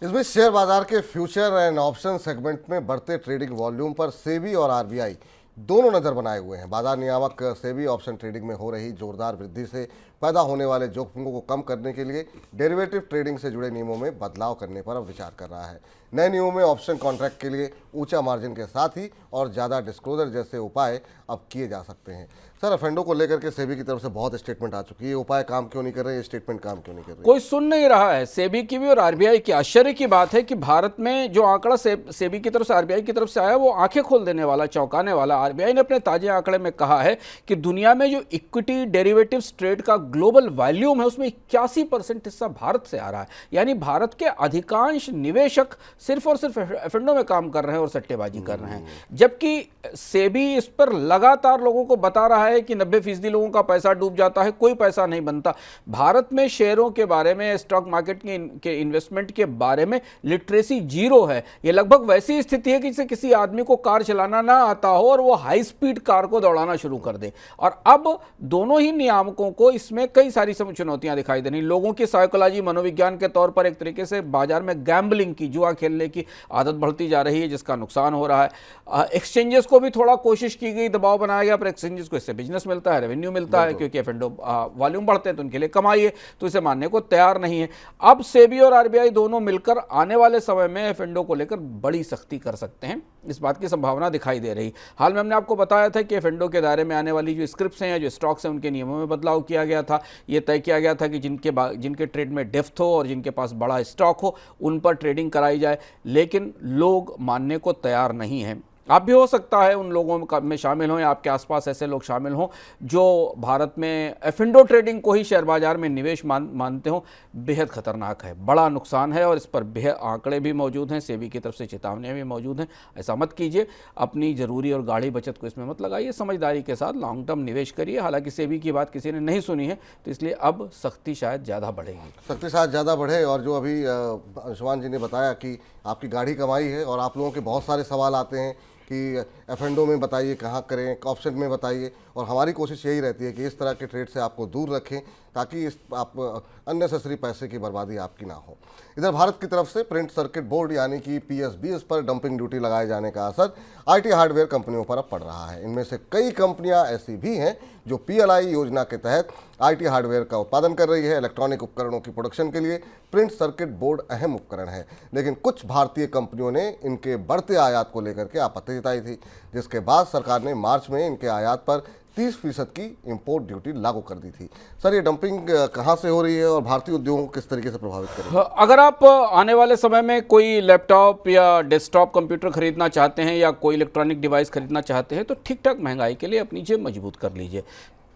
इस बीच शेयर बाजार के फ्यूचर एंड ऑप्शन सेगमेंट में बढ़ते ट्रेडिंग वॉल्यूम पर सेबी और आरबीआई दोनों नजर बनाए हुए हैं। बाजार नियामक सेबी ऑप्शन ट्रेडिंग में हो रही जोरदार वृद्धि से पैदा होने वाले जोखिमों को कम करने के लिए डेरिवेटिव ट्रेडिंग से जुड़े नियमों में बदलाव करने पर अब विचार कर रहा है। नए नियमों में ऑप्शन कॉन्ट्रैक्ट के लिए ऊंचा मार्जिन के साथ ही और ज़्यादा डिस्क्लोजर जैसे उपाय अब किए जा सकते हैं। सर, एफएनडो को लेकर के सेबी की तरफ से बहुत स्टेटमेंट आ चुकी है। ये उपाय काम क्यों नहीं कर रहे, ये स्टेटमेंट काम क्यों नहीं कर रहे? कोई सुन नहीं रहा है, सेबी की भी और आरबीआई की। आश्चर्य की बात है कि भारत में जो आंकड़ा सेबी की तरफ से आरबीआई की तरफ से आया वो आंखें खोल देने वाला, चौंकाने वाला। आरबीआई ने अपने ताजे आंकड़े में कहा है कि दुनिया में जो इक्विटी डेरिवेटिव्स ट्रेड का ग्लोबल वॉल्यूम है उसमें 81% हिस्सा भारत से आ रहा है। यानी भारत के अधिकांश निवेशक सिर्फ और सिर्फ एफएनडो में काम कर रहे हैं और सट्टेबाजी कर रहे हैं, जबकि सेबी इस पर लगातार लोगों को बता रहा है कि 90% लोगों का पैसा डूब जाता है, कोई पैसा नहीं बनता। भारत में शेयरों के बारे में, स्टॉक मार्केट के इन्वेस्टमेंट के बारे में लिटरेसी जीरो है। यह लगभग वैसी स्थिति है कि जैसे किसी आदमी को कार चलाना ना आता हो और वो हाई स्पीड कार को दौड़ाना शुरू कर दे। और अब दोनों ही नियामकों को इसमें कई सारी चुनौतियां दिखाई दे रही। लोगों की साइकोलॉजी, मनोविज्ञान के तौर पर एक तरीके से बाजार में गैम्बलिंग की, जुआ खेलने की आदत बढ़ती जा रही है, जिसका नुकसान हो रहा है। एक्सचेंजेस को भी थोड़ा कोशिश की गई, दबाव बनाया गया, पर एक्सचेंजेस को इससे बिजनेस मिलता है, रेवेन्यू मिलता है, क्योंकि एफएनडो वॉल्यूम बढ़ते हैं तो उनके लिए कमाई है, तो इसे मानने को तैयार नहीं है। अब सेबी और आरबीआई दोनों मिलकर आने वाले समय में एफएनडो को लेकर बड़ी सख्ती कर सकते हैं, इस बात की संभावना दिखाई दे रही। हाल में हमने आपको बताया था कि एफएनडो के दायरे में आने वाली जो स्क्रिप्ट्स हैं, जो स्टॉक्स हैं, उनके नियमों में बदलाव किया गया था। यह तय किया गया था कि जिनके ट्रेड में डेप्थ हो और जिनके पास बड़ा स्टॉक हो उन पर ट्रेडिंग कराई जाए, लेकिन लोग मानने को तैयार नहीं हैं। आप भी हो सकता है उन लोगों में शामिल हों या आपके आसपास ऐसे लोग शामिल हों जो भारत में एफएनडो ट्रेडिंग को ही शेयर बाजार में निवेश मानते हों। बेहद खतरनाक है, बड़ा नुकसान है और इस पर बेहद आंकड़े भी मौजूद हैं, सेबी की तरफ से चेतावनियां भी मौजूद हैं। ऐसा मत कीजिए, अपनी ज़रूरी और गाढ़ी बचत को इसमें मत लगाइए, समझदारी के साथ लॉन्ग टर्म निवेश करिए। हालांकि सेबी की बात किसी ने नहीं सुनी है, तो इसलिए अब सख्ती शायद ज़्यादा बढ़ेगी। सख्ती शायद ज़्यादा बढ़े। और जो अभी अंशुमान जी ने बताया कि आपकी गाढ़ी कमाई है, और आप लोगों के बहुत सारे सवाल आते हैं कि एफएनडो में बताइए कहाँ करें, ऑप्शन में बताइए, और हमारी कोशिश यही रहती है कि इस तरह के ट्रेड से आपको दूर रखें ताकि आप अननेसेसरी पैसे की बर्बादी आपकी ना हो। इधर भारत की तरफ से प्रिंट सर्किट बोर्ड यानी कि पीएसबी पर डंपिंग ड्यूटी लगाए जाने का असर आईटी हार्डवेयर कंपनियों पर अब पड़ रहा है। इनमें से कई कंपनियां ऐसी भी हैं जो पीएलआई योजना के तहत आईटी हार्डवेयर का उत्पादन कर रही है। इलेक्ट्रॉनिक उपकरणों की प्रोडक्शन के लिए प्रिंट सर्किट बोर्ड अहम उपकरण है, लेकिन कुछ भारतीय कंपनियों ने इनके बढ़ते आयात को लेकर के आपत्ति जताई थी, जिसके बाद सरकार ने मार्च में इनके आयात पर 30% की इंपोर्ट ड्यूटी लागू कर दी थी। सर, ये डंपिंग कहाँ से हो रही है और भारतीय उद्योगों को किस तरीके से प्रभावित करेगी? अगर आप आने वाले समय में कोई लैपटॉप या डेस्कटॉप कंप्यूटर खरीदना चाहते हैं या कोई इलेक्ट्रॉनिक डिवाइस खरीदना चाहते हैं तो ठीक ठाक महंगाई के लिए अपनी जेब मजबूत कर लीजिए।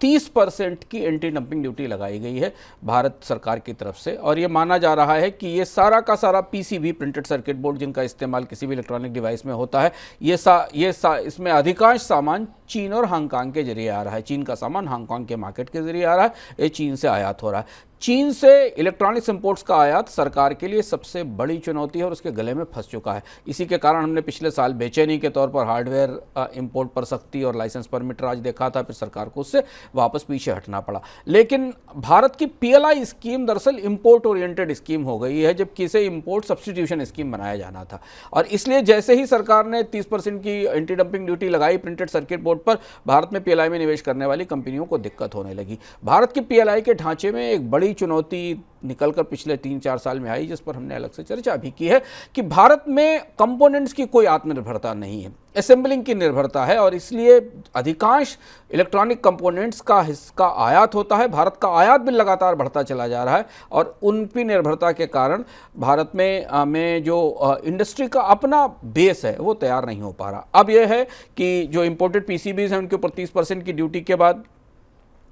30% की एंटी डंपिंग ड्यूटी लगाई गई है भारत सरकार की तरफ से, और ये माना जा रहा है कि ये सारा का सारा पीसीबी, प्रिंटेड सर्किट बोर्ड, जिनका इस्तेमाल किसी भी इलेक्ट्रॉनिक डिवाइस में होता है, इसमें अधिकांश सामान चीन और हांगकांग के जरिए आ रहा है। चीन का सामान हांगकांग के मार्केट के जरिए आ रहा है, ये चीन से आयात हो रहा है। चीन से इलेक्ट्रॉनिक्स इंपोर्ट्स का आयात सरकार के लिए सबसे बड़ी चुनौती है और उसके गले में फंस चुका है। इसी के कारण हमने पिछले साल बेचैनी के तौर पर हार्डवेयर इंपोर्ट पर सख्ती और लाइसेंस परमिट राज देखा था, फिर सरकार को उससे वापस पीछे हटना पड़ा। लेकिन भारत की पीएलआई स्कीम दरअसल इंपोर्ट ओरिएंटेड स्कीम हो गई है, जबकि इसे इंपोर्ट सब्सटीट्यूशन स्कीम बनाया जाना था। और इसलिए जैसे ही सरकार ने 30% की एंटी डंपिंग ड्यूटी लगाई प्रिंटेड सर्किट बोर्ड पर, भारत में पीएलआई में निवेश करने वाली कंपनियों को दिक्कत होने लगी। भारत की पीएलआई के ढांचे में एक बड़ी चुनौती निकलकर पिछले 3-4 साल में आई, जिस पर हमने अलग से चर्चा भी की है कि भारत में कंपोनेंट्स की कोई आत्मनिर्भरता नहीं है, असेंबलिंग की निर्भरता है, और इसलिए अधिकांश इलेक्ट्रॉनिक कंपोनेंट्स का आयात होता है। भारत का आयात भी लगातार बढ़ता चला जा रहा है और उन पर निर्भरता के कारण भारत में जो इंडस्ट्री का अपना बेस है वो तैयार नहीं हो पा रहा। अब यह है कि जो इंपोर्टेड पीसीबीज हैं उनके ऊपर 30% की ड्यूटी के बाद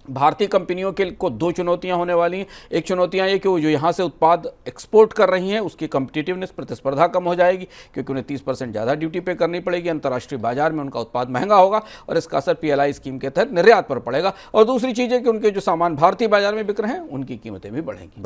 भारतीय कंपनियों को दो चुनौतियां होने वाली हैं। एक चुनौतियां ये कि वो जो यहाँ से उत्पाद एक्सपोर्ट कर रही हैं उसकी कम्पिटिटिवनेस, प्रतिस्पर्धा कम हो जाएगी, क्योंकि उन्हें 30% ज़्यादा ड्यूटी पे करनी पड़ेगी। अंतर्राष्ट्रीय बाजार में उनका उत्पाद महंगा होगा और इसका असर पीएलआई स्कीम के तहत निर्यात पर पड़ेगा। और दूसरी चीज़ है कि उनके जो सामान भारतीय बाजार में बिक रहे हैं उनकी कीमतें भी बढ़ेंगी।